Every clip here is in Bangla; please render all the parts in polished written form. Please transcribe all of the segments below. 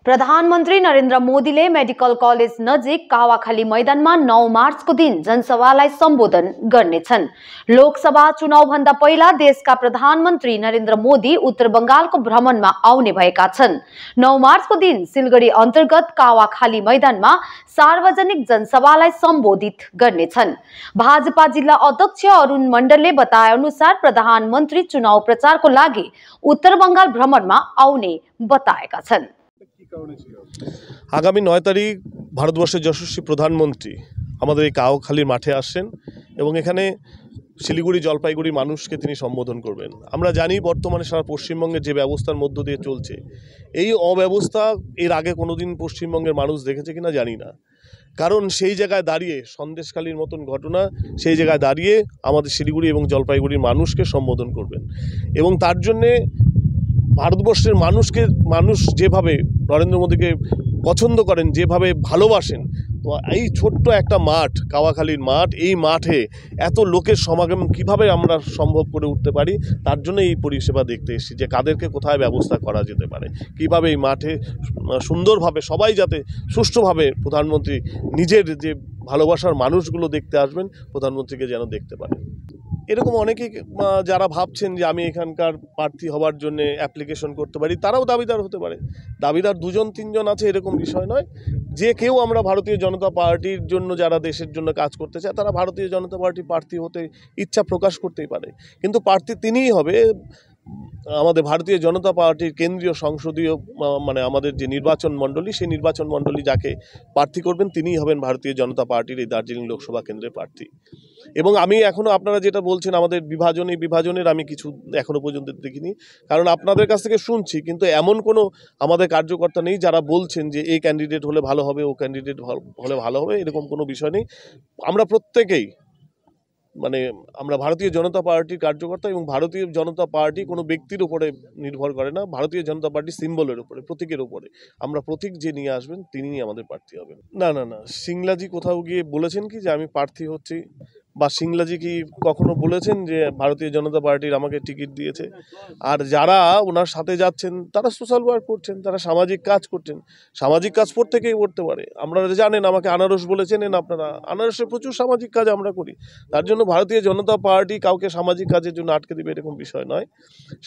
प्रधानमन्त्री नरेन्द्र मोदीले मेडिकल कलेज नजिक कावाखाली मैदानमा 9 मार्चको दिन जनसभालाई सम्बोधन गर्नेछन्। लोकसभा चुनावभन्दा पहिला देशका प्रधानमन्त्री नरेन्द्र मोदी उत्तर बंगालको भ्रमणमा आउने भएका छन्। 9 मार्चको दिन सिलगढी अन्तर्गत कावाखाली मैदानमा सार्वजनिक जनसभालाई सम्बोधित गर्नेछन्। भाजपा जिल्ला अध्यक्ष अरुण मण्डलले बताए अनुसार प्रधानमन्त्री चुनाव प्रचारको लागि उत्तर बंगाल भ्रमणमा आउने बताएका छन्। आगामी 9 तारीख भारतवर्षের যশস্বী প্রধানমন্ত্রী আমাদের এই কাওখালীর মাঠে আসছেন এবং এখানে শিলিগুড়ি জলপাইগুড়ি মানুষকে তিনি সম্বোধন করবেন। আমরা জানি বর্তমানে সারা পশ্চিমবঙ্গে যে ব্যবস্থার মধ্য দিয়ে চলছে এই অব্যবস্থা এর আগে কোনোদিন পশ্চিমবঙ্গের মানুষ দেখেছে কিনা জানি না। কারণ সেই জায়গায় দাঁড়িয়ে সন্দেশখালীর মতন ঘটনা সেই জায়গায় দাঁড়িয়ে আমাদের শিলিগুড়ি এবং জলপাইগুড়ির মানুষকে সম্বোধন করবেন এবং তার জন্যে ভারতবর্ষের মানুষ যেভাবে নরেন্দ্র মোদীকে পছন্দ করেন যেভাবে ভালোবাসেন তো এই ছোট্ট একটা মাঠ কাওয়াখালীর মাঠ এই মাঠে এত লোকের সমাগম কিভাবে আমরা সম্ভব করে উঠতে পারি তার জন্য এই পরিষেবা দেখতে এসেছি যে কাদেরকে কোথায় ব্যবস্থা করা যেতে পারে কিভাবে এই মাঠে সুন্দরভাবে সবাই যাতে সুষ্ঠুভাবে প্রধানমন্ত্রী নিজের যে ভালোবাসার মানুষগুলো দেখতে আসবেন প্রধানমন্ত্রীকে যেন দেখতে পারেন। এরকম অনেকেই যারা ভাবছেন যে আমি এখানকার প্রার্থী হওয়ার জন্য অ্যাপ্লিকেশন করতে পারি তারাও দাবিদার হতে পারে। দাবিদার দুজন তিনজন আছে এরকম বিষয় নয়। যে কেউ আমরা ভারতীয় জনতা পার্টির জন্য যারা দেশের জন্য কাজ করতে চায় তারা ভারতীয় জনতা পার্টি প্রার্থী হতে ইচ্ছা প্রকাশ করতেই পারে, কিন্তু প্রার্থী তিনিই হবে আমাদের ভারতীয় জনতা পার্টির কেন্দ্রীয় সংসদীয় মানে আমাদের যে নির্বাচন মণ্ডলী সেই নির্বাচন মণ্ডলী যাকে প্রার্থী করবেন তিনিই হবেন ভারতীয় জনতা পার্টির এই দার্জিলিং লোকসভা কেন্দ্রের প্রার্থী। এবং আমি এখনও আপনারা যেটা বলছেন আমাদের বিভাজনের আমি কিছু এখনও পর্যন্ত দেখিনি, কারণ আপনাদের কাছ থেকে শুনছি কিন্তু এমন কোনো আমাদের কার্যকর্তা নেই যারা বলছেন যে এই ক্যান্ডিডেট হলে ভালো হবে ও ক্যান্ডিডেট হলে ভালো হবে, এরকম কোনো বিষয় নেই। আমরা প্রত্যেকেই মানে আমরা ভারতীয় জনতা পার্টির কার্যকর্তা এবং ভারতীয় জনতা পার্টি কোনো ব্যক্তির উপরে নির্ভর করে না, ভারতীয় জনতা পার্টি সিম্বলের উপরে প্রতীকের উপরে আমরা প্রতীক যে নিয়ে আসবেন তিনিই আমাদের প্রার্থী হবেন। না না না সিংলাজি কোথাও গিয়ে বলেছেন কি যে আমি প্রার্থী হচ্ছি বা সিংলাজি কি কখনো বলেছেন যে ভারতীয় জনতা পার্টির আমাকে টিকিট দিয়েছে? আর যারা ওনার সাথে যাচ্ছেন তারা সোশ্যাল ওয়ার্ক করছেন, তারা সামাজিক কাজ করছেন। সামাজিক কাজ প্রত্যেকেই করতে পারে। আপনারা জানেন আমাকে আনারস বলেছেন, আপনারা আনারসের প্রচুর সামাজিক কাজ আমরা করি। তার জন্য ভারতীয় জনতা পার্টি কাউকে সামাজিক কাজের জন্য আটকে দেবে এরকম বিষয় নয়।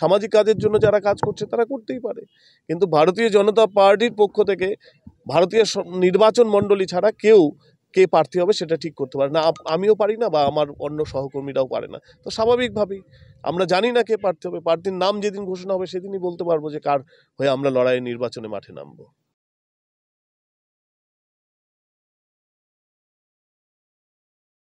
সামাজিক কাজের জন্য যারা কাজ করছে তারা করতেই পারে, কিন্তু ভারতীয় জনতা পার্টির পক্ষ থেকে ভারতীয় নির্বাচন মণ্ডলী ছাড়া কে প্রার্থী হবে সেটা ঠিক করতে পারে না। আমিও পারি না বা আমার অন্য সহকর্মীরাও পারে না। তো স্বাভাবিকভাবেই আমরা জানি না কে প্রার্থী হবে, প্রার্থীর নাম যেদিন ঘোষণা হবে সেদিনই বলতে পারবো যে কার হয়ে আমরা লড়াইয়ের নির্বাচনে মাঠে নামবো।